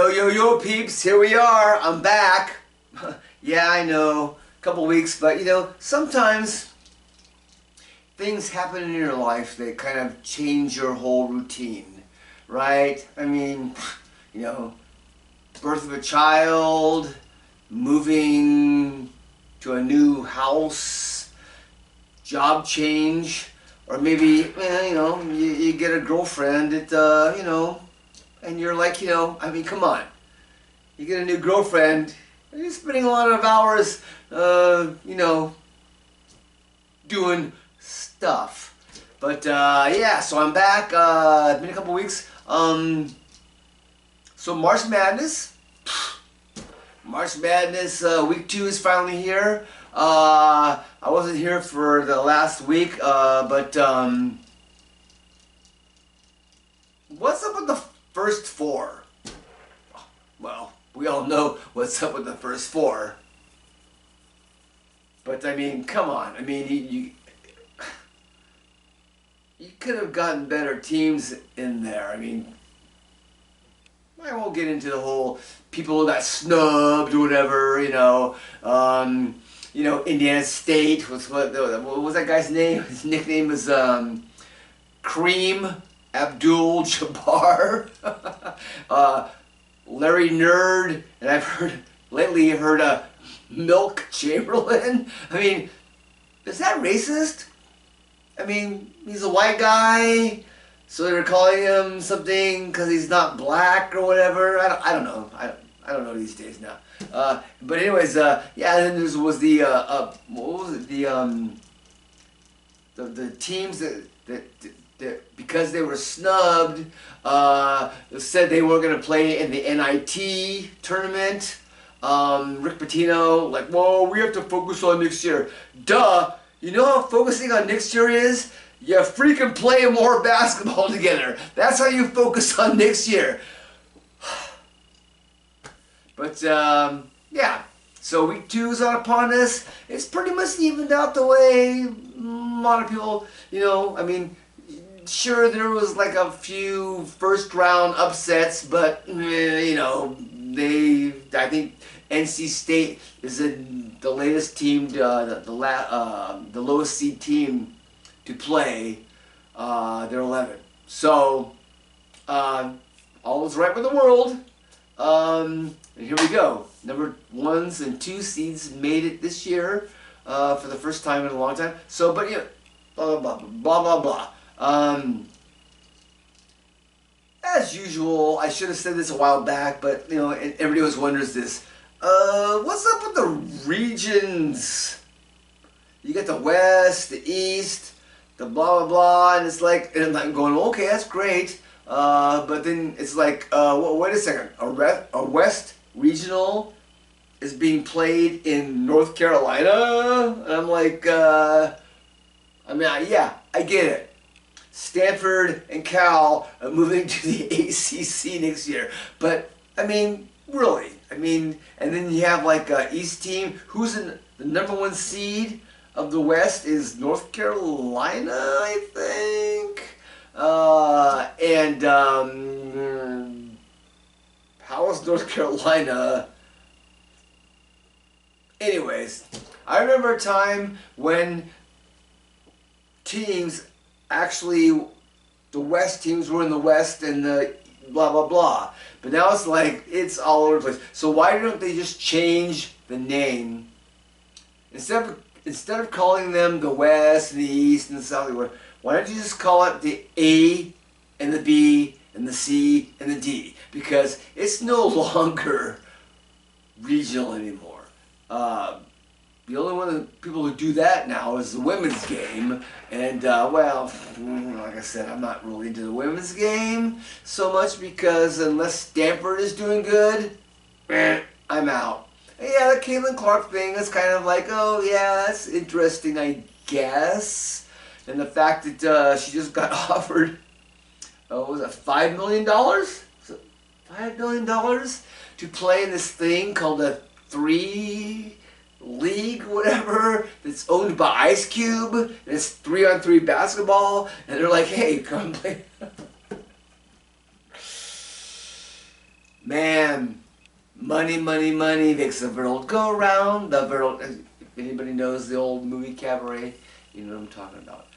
Yo, yo, yo, peeps, here we are. I'm back. Yeah, I know, a couple weeks, but you know, sometimes things happen in your life that kind of change your whole routine, right? I mean, you know, birth of a child, moving to a new house, job change, or maybe, you know, you get a girlfriend that, you know, and you're like, you know, I mean, come on. You get a new girlfriend, you're spending a lot of hours, you know, doing stuff. But, yeah, so I'm back. It's been a couple weeks. So March Madness. March Madness, week 2 is finally here. I wasn't here for the last week, but, what's up with the first 4? Well, we all know what's up with the first 4. But I mean, come on. I mean, you could have gotten better teams in there. I mean, I won't get into the whole people that snubbed or whatever. You know, Indiana State was what was that guy's name? His nickname was Kareem Abdul-Jabbar, Larry Nerd, and I've heard lately Milk Chamberlain. I mean, is that racist? I mean, he's a white guy, so they're calling him something because he's not black or whatever. I don't know. I don't know these days now. But anyways, yeah. And then there was the what was it? The teams that because they were snubbed, said they weren't going to play in the NIT tournament. Rick Pitino, like, whoa, we have to focus on next year. Duh! You know how focusing on next year is? You freaking play more basketball together. That's how you focus on next year. But, yeah. So week 2 is on upon us. It's pretty much evened out the way a lot of people, you know, I mean, sure, there was like a few first round upsets, but you know, I think NC State is the latest team, the lowest seed team to play. They're 11, so all is right with the world. And here we go. Number 1s and 2 seeds made it this year for the first time in a long time. So, but you know, blah blah blah blah blah blah. As usual, I should have said this a while back, but you know, everybody always wonders this. What's up with the regions? You get the West, the East, the blah blah blah, and it's like, and I'm going, okay, that's great. But then it's like, well, wait a second, a West regional is being played in North Carolina, and I'm like, I mean, yeah, I get it. Stanford and Cal are moving to the ACC next year. But, I mean, really. I mean, and then you have like East team. Who's in the number 1 seed of the West is North Carolina, I think. How is North Carolina? Anyways, I remember a time when teams, actually, the West teams were in the West and the blah blah blah. But now it's like it's all over the place. So why don't they just change the name instead of calling them the West and the East and the South? Why don't you just call it the A and the B and the C and the D? Because it's no longer regional anymore. The only one of the people who do that now is the women's game, and well, like I said, I'm not really into the women's game so much because unless Stanford is doing good, I'm out. And yeah, the Caitlin Clark thing is kind of like, oh yeah, that's interesting, I guess. And the fact that she just got offered, what was it, $5 million? $5 million to play in this thing called a 3 league, whatever, that's owned by Ice Cube, and it's 3-on-3 basketball, and they're like, hey, come play. Man, money, money, money makes the world go round. The world. If anybody knows the old movie Cabaret, you know what I'm talking about.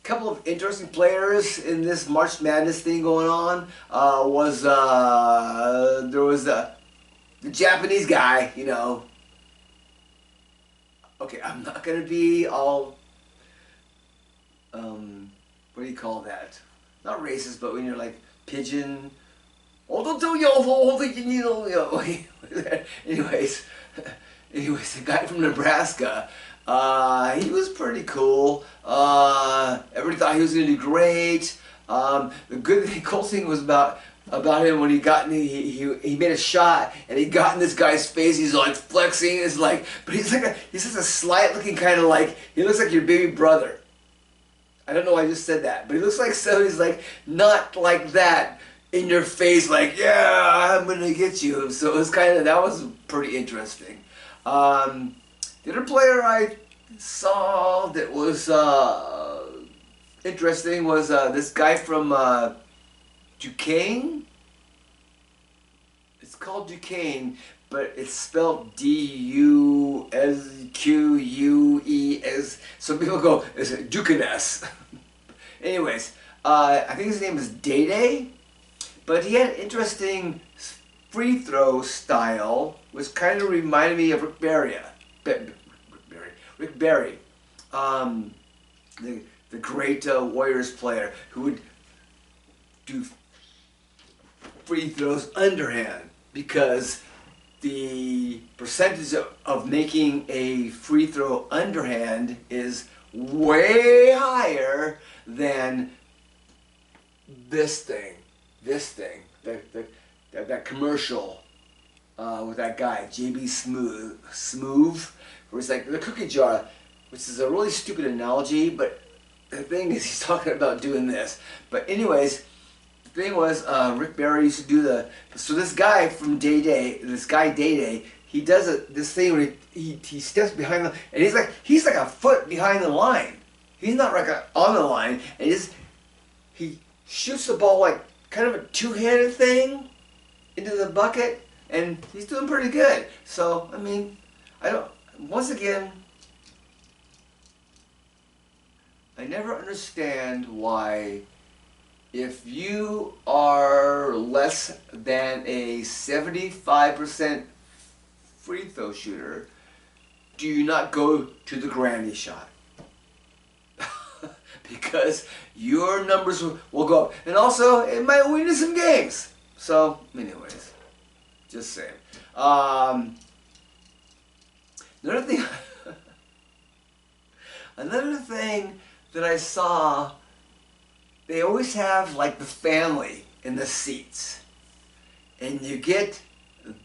Couple of interesting players in this March Madness thing going on there was the Japanese guy, you know. Okay, I'm not gonna be all what do you call that? Not racist, but when you're like pigeon. Anyways, the guy from Nebraska. He was pretty cool. Everybody thought he was gonna do great. The cool thing was about him when he made a shot and he got in this guy's face. He's like flexing. It's like, but he's just a slight looking kind of like, he looks like your baby brother. I don't know why I just said that, but he looks like somebody's like not like that in your face, like, yeah, I'm gonna get you. So it was that was pretty interesting. The other player I saw that was interesting was this guy from Duquesne. It's called Duquesne, but it's spelled D-U-S-Q-U-E-S. Some people go, is it Duquesne? Anyways, I think his name is Day, but he had an interesting free throw style, which kind of reminded me of Rick Barry, the great Warriors player who would do free throws underhand, because the percentage of making a free throw underhand is way higher than this thing, that commercial with that guy, JB Smoove, where it's like the cookie jar, which is a really stupid analogy, but the thing is he's talking about doing this. But anyways, the thing was Rick Barry used to do so this guy from Day, he does this thing where he steps behind and he's like a foot behind the line. He's not like on the line, and he shoots the ball like kind of a two-handed thing into the bucket, and he's doing pretty good. So I mean, once again, I never understand why, if you are less than a 75% free throw shooter, do you not go to the granny shot? Because your numbers will go up. And also, it might win you some games. So, anyways, just saying. Another thing that I saw, they always have like the family in the seats. And you get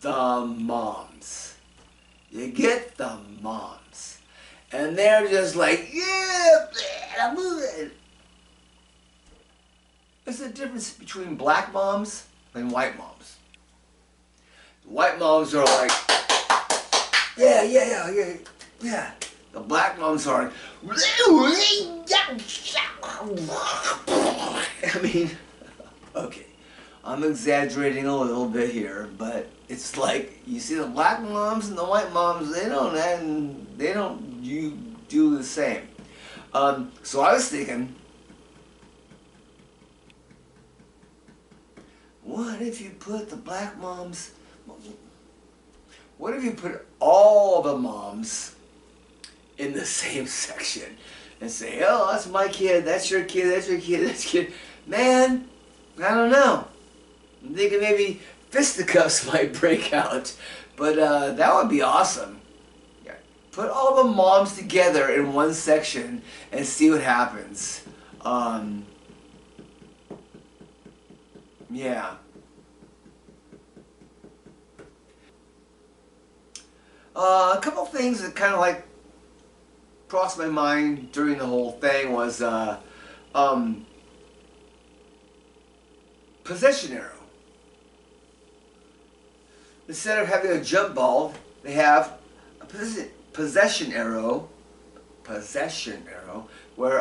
the moms. And they're just like, yeah, I'm moving. There's a difference between black moms and white moms. The white moms are like, yeah. The black moms are like, I mean, okay, I'm exaggerating a little bit here, but it's like, you see the black moms and the white moms, they don't you do the same. So I was thinking, what if you put the black moms, what if you put all the moms in the same section and say, oh, that's my kid, that's your kid, that's your kid, that's your kid. Man, I don't know. I'm thinking maybe fisticuffs might break out, but that would be awesome. Yeah. Put all the moms together in one section and see what happens. Yeah. A couple things that kind of like crossed my mind during the whole thing was possession arrow. Instead of having a jump ball, they have a possession arrow, where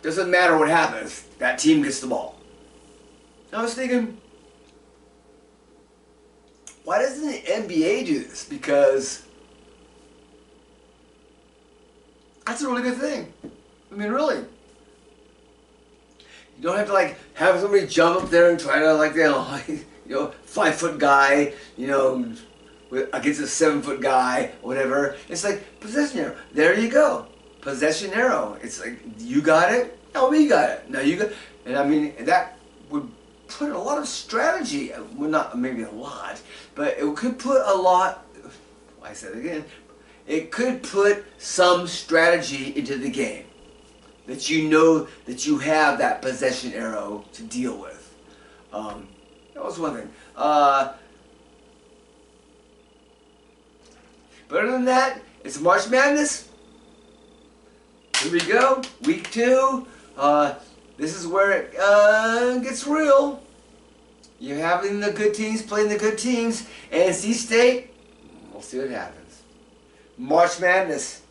doesn't matter what happens, that team gets the ball. I was thinking, why doesn't the NBA do this? Because that's a really good thing. I mean, really. You don't have to like have somebody jump up there and try to like, 5-foot guy, against a 7-foot guy, whatever. It's like possession arrow. There you go. Possession arrow. It's like, you got it. No, we got it. No, you got. And I mean, that would put a lot of strategy. Well, not maybe a lot, but it could put a lot. I said it again. It could put some strategy into the game. That you know that you have that possession arrow to deal with. That was one thing. But other than that, it's March Madness. Here we go, week 2. This is where it gets real. You're having the good teams playing the good teams. NC State, we'll see what happens. March Madness.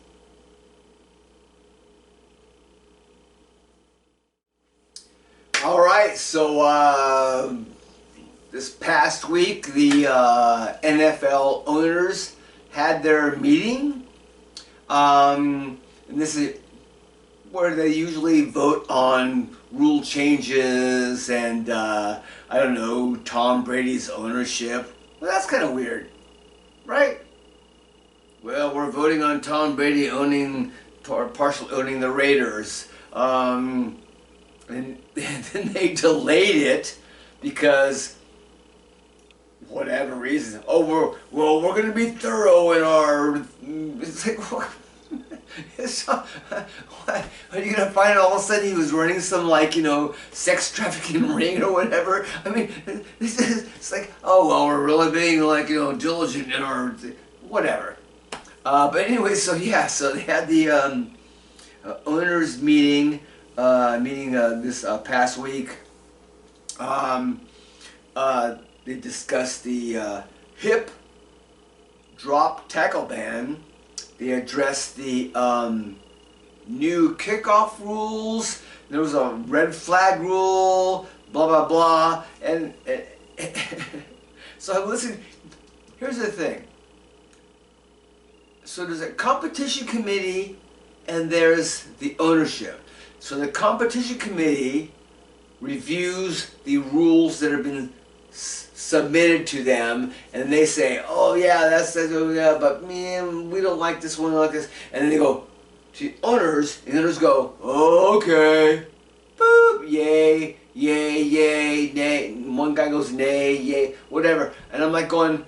Alright, so this past week the NFL owners had their meeting. And this is where they usually vote on rule changes and, I don't know, Tom Brady's ownership. Well, that's kind of weird, right? Well, we're voting on Tom Brady owning, or partially owning the Raiders. And then they delayed it because whatever reason. Oh, we're going to be thorough in our. It's like, what? Are you going to find all of a sudden he was running some sex trafficking ring or whatever? I mean, it's like, oh well, we're really being diligent in our whatever. But anyway, so yeah, so they had the owners meeting. This past week. They discussed the hip drop tackle ban. They addressed the new kickoff rules. There was a red flag rule, blah blah blah, and so listen. Here's the thing. So there's a competition committee, and there's the ownership. So the competition committee reviews the rules that have been submitted to them, and they say, oh yeah, but man, we don't like this one, like this. And then they go to owners, and the owners go, okay, boop, yay, yay, yay, nay. One guy goes nay, yay, whatever. And I'm like going,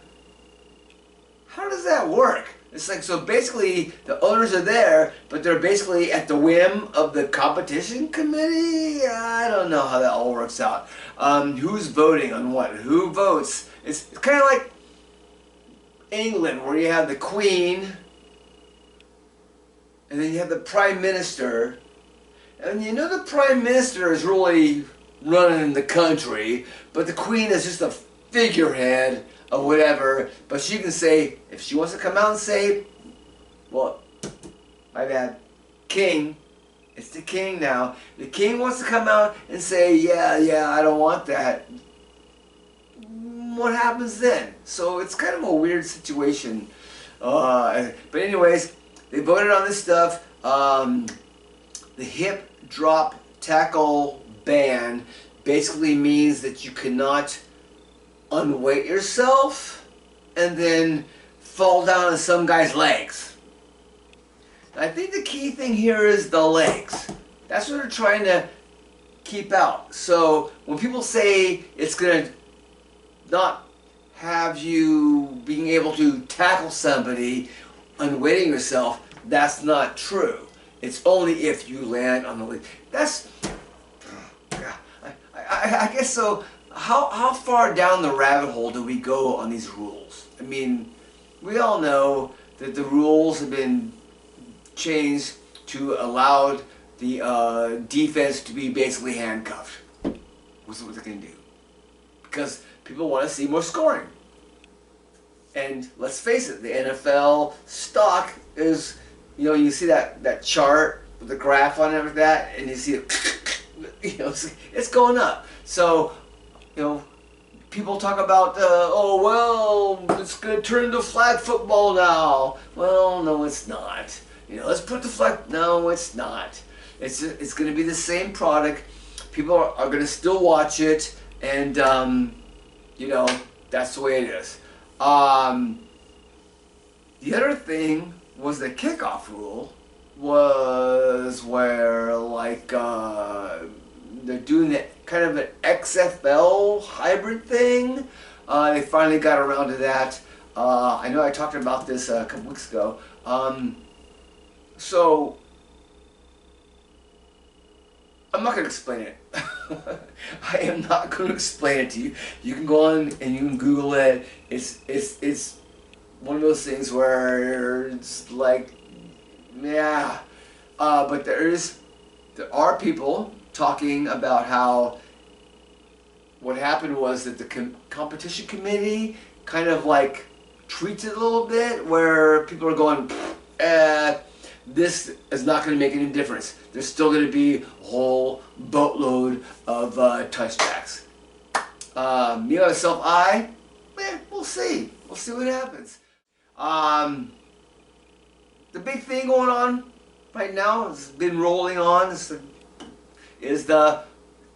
how does that work? It's like, so basically the owners are there, but they're basically at the whim of the competition committee? I don't know how that all works out. Who's voting on what? Who votes? It's kind of like England, where you have the Queen, and then you have the Prime Minister, and you know the Prime Minister is really running the country, but the Queen is just a figurehead or whatever, but she can say, if she wants to come out and say, well, my bad, King, it's the King now. The King wants to come out and say, yeah, I don't want that. What happens then? So it's kind of a weird situation. But anyways, they voted on this stuff. The hip drop tackle ban basically means that you cannot unweight yourself and then fall down on some guy's legs. I think the key thing here is the legs. That's what they're trying to keep out. So when people say it's going to not have you being able to tackle somebody unweighting yourself, that's not true. It's only if you land on the leg. That's, I guess so. How far down the rabbit hole do we go on these rules? I mean, we all know that the rules have been changed to allow the defense to be basically handcuffed. What's what they can do? Because people want to see more scoring. And let's face it, the NFL stock is, you see that chart with the graph on it, that, and you see it, it's going up. So you know, people talk about, oh, well, it's going to turn to flag football now. Well, no, it's not. You know, let's put the flag, no, it's not. It's going to be the same product. People are going to still watch it, and, you know, that's the way it is. The other thing was the kickoff rule was where, like, they're doing that kind of an XFL hybrid thing. They finally got around to that. I know I talked about this a couple weeks ago. So, I'm not going to explain it. I am not going to explain it to you. You can go on and you can Google it. It's one of those things where it's like, yeah. But there are people talking about how what happened was that the competition committee kind of like treats it a little bit, where people are going, this is not going to make any difference. There's still going to be a whole boatload of touchbacks. Me myself, we'll see. We'll see what happens. The big thing going on right now has been rolling on is the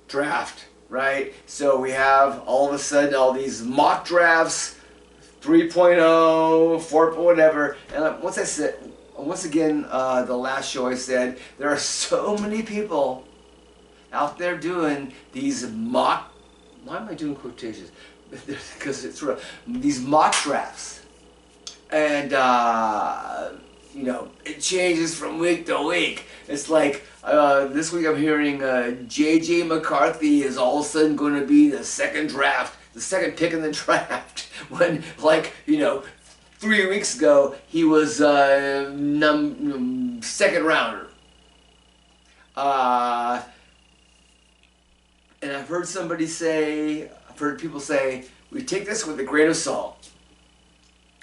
draft, right? So we have all of a sudden all these mock drafts, 3.0, 4, whatever. And once again, the last show I said, there are so many people out there doing these mock, why am I doing quotations? Because it's real. These mock drafts. And, you know, it changes from week to week. It's like, this week I'm hearing J.J. McCarthy is all of a sudden going to be the second pick in the draft. When, like, you know, 3 weeks ago, he was second rounder. And I've heard people say, we take this with a grain of salt.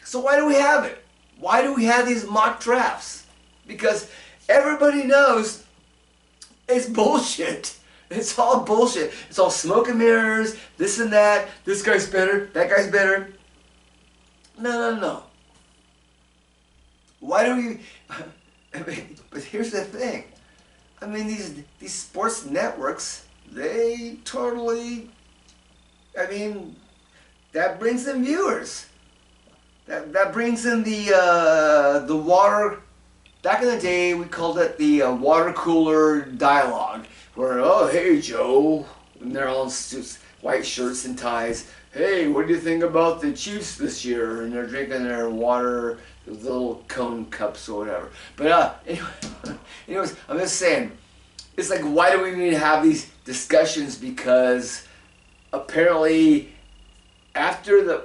So why do we have it? Why do we have these mock drafts? Because everybody knows it's bullshit. It's all bullshit. It's all smoke and mirrors, this and that. This guy's better, that guy's better. No. Why do we... I mean, but here's the thing. I mean, these sports networks, they totally... I mean, that brings in viewers. That brings in the water. Back in the day, we called it the water cooler dialogue, where, oh, hey, Joe, and they're all in suits, white shirts and ties. Hey, what do you think about the Chiefs this year? And they're drinking their water, those little cone cups or whatever. But anyways, I'm just saying, it's like, why do we need to have these discussions? Because apparently, after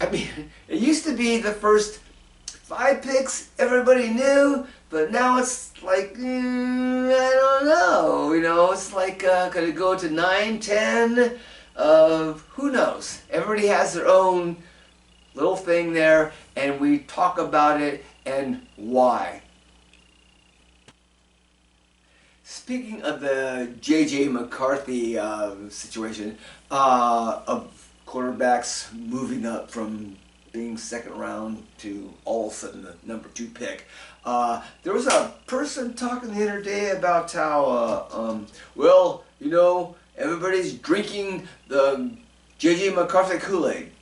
I mean, it used to be the first 5 picks everybody knew, but now it's like, I don't know, you know, it's like, could it go to 9, 10, who knows? Everybody has their own little thing there, and we talk about it and why. Speaking of the J.J. McCarthy situation, of quarterbacks moving up from being second round to all of a sudden the number 2 pick. There was a person talking the other day about how, well, you know, everybody's drinking the J.J. McCarthy Kool-Aid.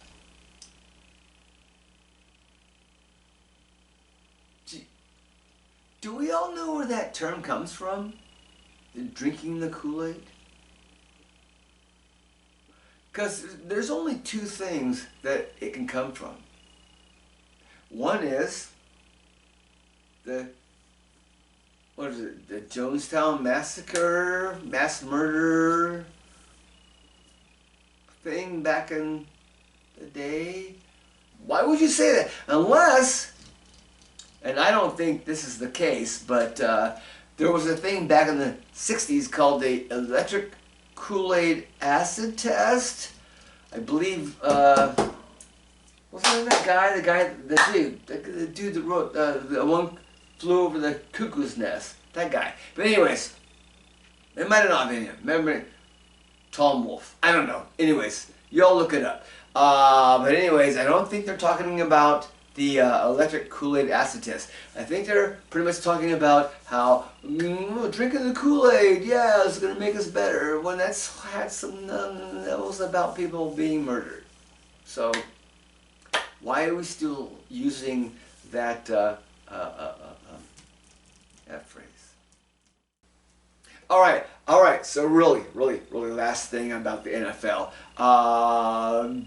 Do we all know where that term comes from? The drinking the Kool-Aid? Because there's only 2 things that it can come from. One is the Jonestown Massacre, mass murder thing back in the day. Why would you say that? Unless, and I don't think this is the case, but there was a thing back in the 60s called the electric Kool-Aid acid test. I believe, what's the name of that guy? The dude that wrote, the one flew over the cuckoo's nest. That guy. But anyways, it might have not been him. Remember, Tom Wolfe. I don't know. Anyways, Y'all look it up. But anyways, I don't think they're talking about the electric Kool-Aid acid test. I think they're pretty much talking about how drinking the Kool-Aid, yeah, is going to make us better, when that's had some levels about people being murdered. So, why are we still using that, that phrase? Alright, so really last thing about the NFL.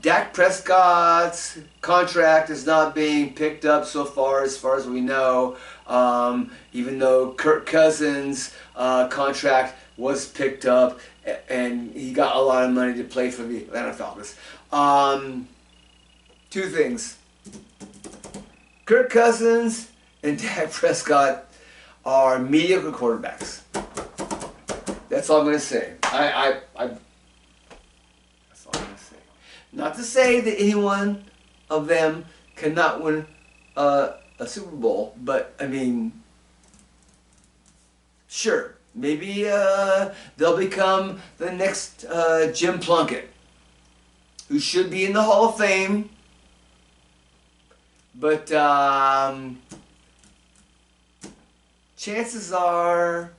Dak Prescott's contract is not being picked up so far as we know, even though Kirk Cousins' contract was picked up and he got a lot of money to play for the Atlanta Falcons. Two things. Kirk Cousins and Dak Prescott are mediocre quarterbacks. That's all I'm going to say. That's all I'm going to say. Not to say that any one of them cannot win a Super Bowl, but I mean, sure, maybe they'll become the next Jim Plunkett, who should be in the Hall of Fame, but chances are,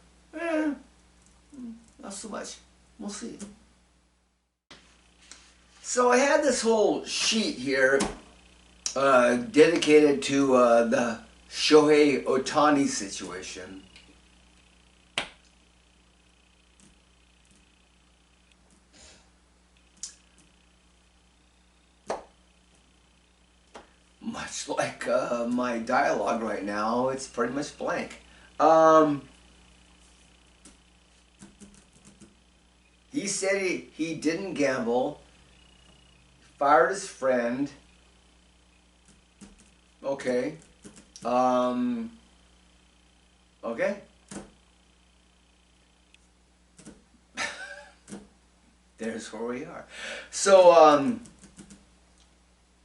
not so much. We'll see. So I had this whole sheet here dedicated to the Shohei Ohtani situation. Much like my dialogue right now, it's pretty much blank. He said he didn't gamble, fired his friend. Okay. Okay. There's where we are. So,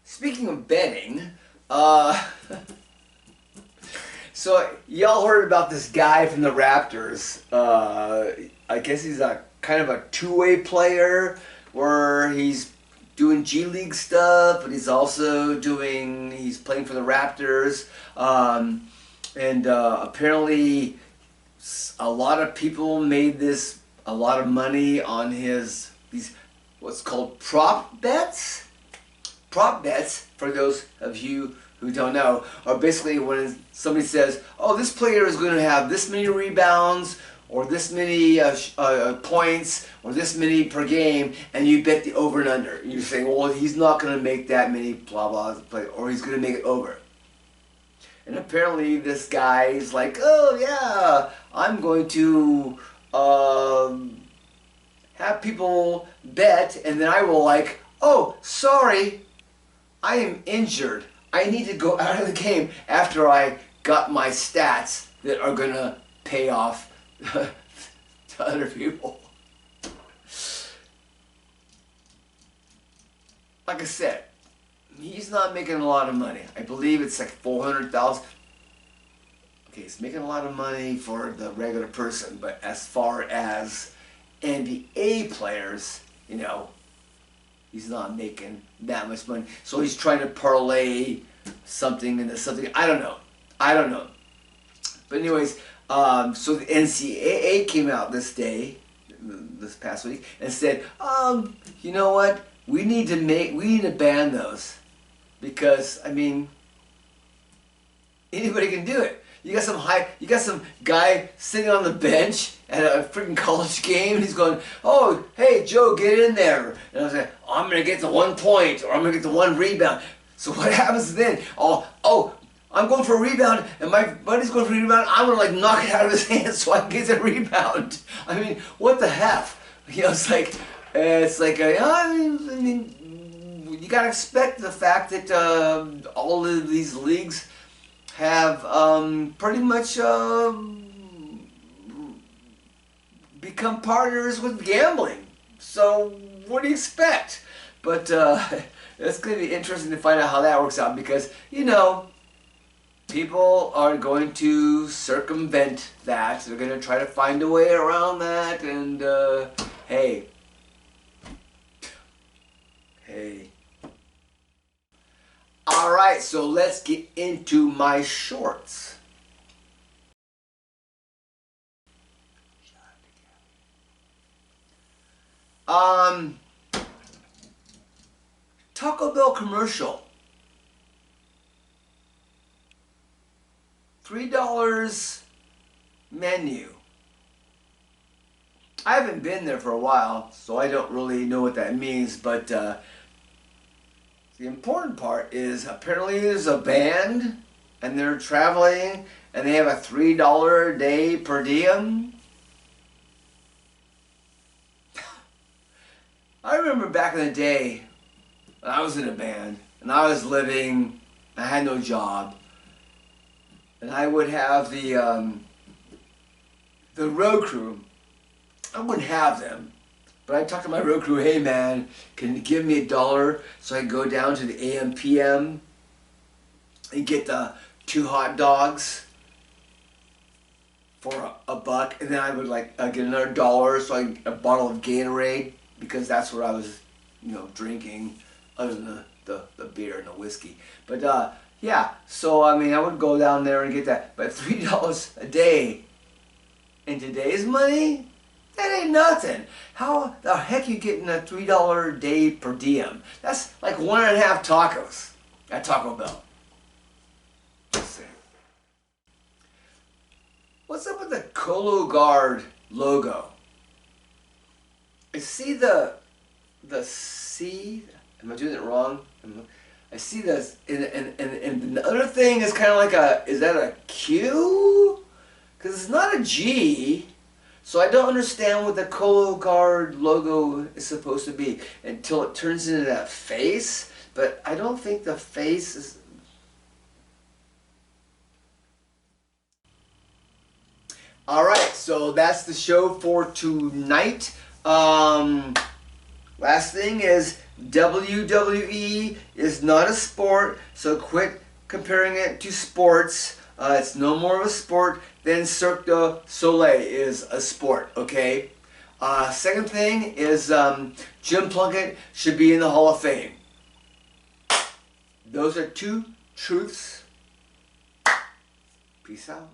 speaking of betting, so y'all heard about this guy from the Raptors. I guess he's a kind of a two-way player where he's doing G League stuff, but he's also he's playing for the Raptors. Apparently a lot of people made a lot of money on these what's called prop bets. Prop bets, for those of you who don't know, are basically when somebody says, oh, this player is going to have this many rebounds, or this many points, or this many per game, and you bet the over and under. You're saying, well, he's not going to make that many blah blah, or he's going to make it over. And apparently this guy is like, oh yeah, I'm going to have people bet, and then I will like, oh, sorry, I am injured. I need to go out of the game after I got my stats that are going to pay off to other people. Like I said, he's not making a lot of money. I believe it's like $400,000. Okay, he's making a lot of money for the regular person, but as far as NBA players, you know, he's not making that much money. So he's trying to parlay something into something. I don't know. But anyways, so the NCAA came out this past week, and said, you know what? We need to ban those, because I mean, anybody can do it. You got some guy sitting on the bench at a freaking college game, and he's going, oh, hey Joe, get in there. And I was like, I'm gonna get the 1 point, or I'm gonna get the 1 rebound. So what happens then? Oh, I'm going for a rebound, and my buddy's going for a rebound. I'm gonna like knock it out of his hands so I can get the rebound. I mean, what the F? You know, it's like I mean, you gotta expect the fact that all of these leagues have pretty much become partners with gambling. So what do you expect? But it's going to be interesting to find out how that works out, because, you know, people are going to circumvent that. They're going to try to find a way around that, and hey, Alright, so let's get into my shorts. Taco Bell commercial. $3 menu. I haven't been there for a while, so I don't really know what that means, but the important part is apparently there's a band and they're traveling and they have a $3 a day per diem. I remember back in the day when I was in a band and I was living, I had no job, and I would have the road crew. I wouldn't have them, but I talked to my road crew, hey man, can you give me $1 so I can go down to the AM PM and get the 2 hot dogs for a buck, and then I would get another $1 so I can get a bottle of Gatorade, because that's what I was, drinking, other than the beer and the whiskey. But yeah, so I mean I would go down there and get that, but $3 a day in today's money, that ain't nothing. How the heck you getting a $3 a day per diem? That's like 1.5 tacos at Taco Bell. Let's see. What's up with the Colo Guard logo? I see the C. Am I doing it wrong? I see this, and the other thing is kind of like is that a Q? Because it's not a G. So I don't understand what the Colo Guard logo is supposed to be until it turns into that face. But I don't think the face is... Alright, so that's the show for tonight. Last thing is, WWE is not a sport, so quit comparing it to sports. It's no more of a sport than Cirque du Soleil is a sport, okay? Second thing is Jim Plunkett should be in the Hall of Fame. Those are 2 truths. Peace out.